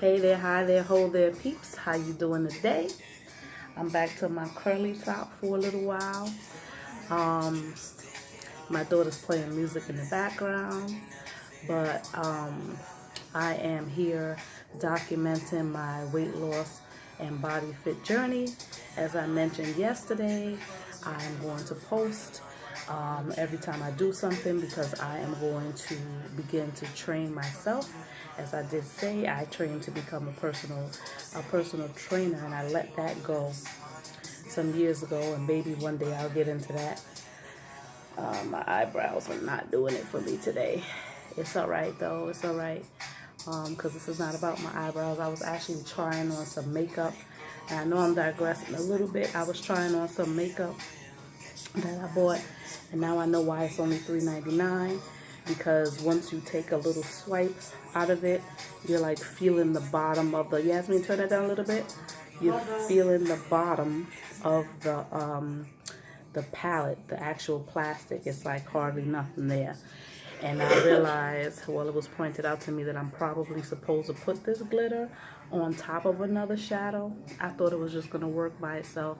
Hey there, hi there, ho there, peeps. How you doing today? I'm back to my curly top for a little while. Um, my daughter's playing music in the background, but I am here documenting my weight loss and body fit journey. As I mentioned yesterday, I am going to post every time I do something because I am going to begin to train myself. As I did say, I trained to become a personal trainer, and I let that go some years ago, and maybe one day I'll get into that. My eyebrows are not doing it for me today. It's all right though. It's all right because this is not about my eyebrows. I was actually trying on some makeup, and I know I'm digressing a little bit. I was trying on some makeup that I bought, and now I know why it's only $3.99, because once you take a little swipe out of it, you're like feeling the bottom of the, Yasmin, turn that down a little bit. You're feeling the bottom of the palette, the actual plastic. It's like hardly nothing there. And I realized, well, it was pointed out to me that I'm probably supposed to put this glitter on top of another shadow. I thought it was just going to work by itself.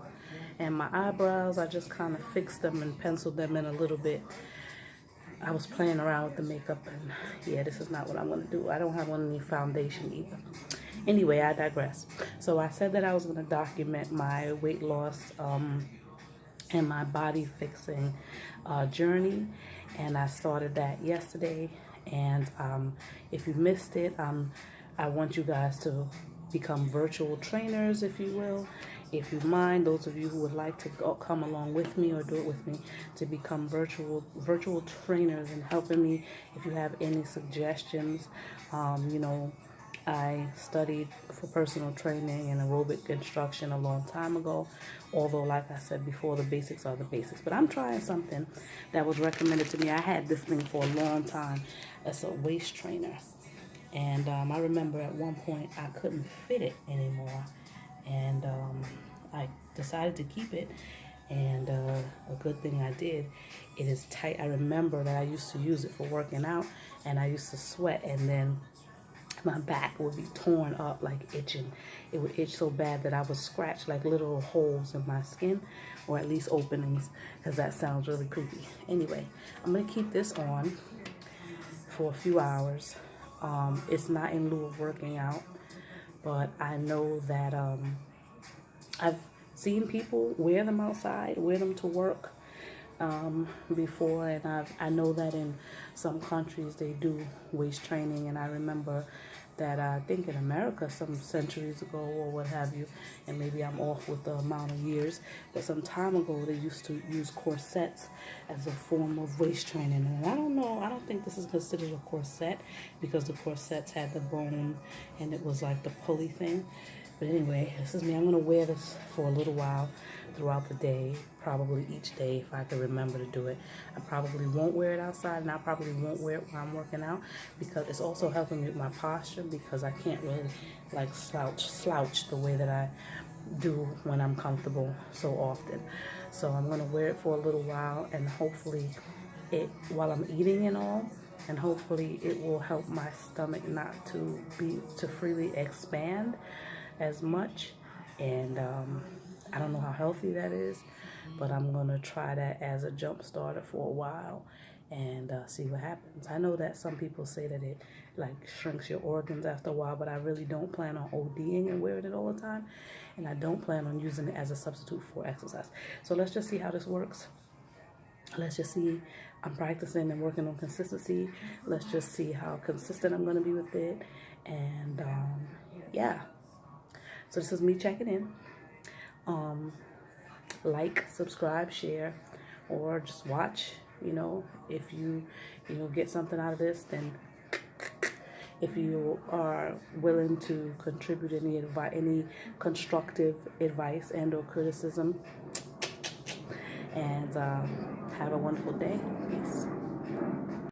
And my eyebrows, I just kind of fixed them and penciled them in a little bit. I was playing around with the makeup, and yeah, this is not what I'm going to do. I don't have any foundation either. Anyway, I digress. So I said that I was going to document my weight loss and my body fixing journey, and I started that yesterday. And if you missed it, I want you guys to become virtual trainers, if you will. If you mind, those of you who would like to come along with me or do it with me, to become virtual trainers and helping me. If you have any suggestions, I studied for personal training and aerobic instruction a long time ago, although like I said before, the basics are the basics. But I'm trying something that was recommended to me. I had this thing for a long time. It's a waist trainer. And I remember at one point I couldn't fit it anymore. And I decided to keep it. And a good thing I did. It is tight. I remember that I used to use it for working out, and I used to sweat, and then my back would be torn up, like itching. It would itch so bad that I would scratch like little holes in my skin, or at least openings, because that sounds really creepy. Anyway, I'm going to keep this on for a few hours. It's not in lieu of working out, but I know that I've seen people wear them outside, wear them to work before, and I know that in some countries they do waist training. And I remember that I think in America some centuries ago or what have you, and maybe I'm off with the amount of years, but some time ago they used to use corsets as a form of waist training. And I don't know, I don't think this is considered a corset, because the corsets had the bone and it was like the pulley thing. But anyway, this is me. I'm going to wear this for a little while throughout the day, probably each day if I can remember to do it. I probably won't wear it outside, and I probably won't wear it when I'm working out, because it's also helping me with my posture, because I can't really like slouch the way that I do when I'm comfortable so often. So I'm going to wear it for a little while, and hopefully while I'm eating and all, and hopefully it will help my stomach not to freely expand as much. And I don't know how healthy that is, but I'm gonna try that as a jump starter for a while and see what happens. I know that some people say that it like shrinks your organs after a while, but I really don't plan on ODing and wearing it all the time, and I don't plan on using it as a substitute for exercise. So let's just see how this works. Let's just see. I'm practicing and working on consistency. Let's just see how consistent I'm gonna be with it. And yeah. So this is me checking in. Like, subscribe, share, or just watch. If you get something out of this, then if you are willing to contribute any constructive advice and or criticism, and have a wonderful day. Peace.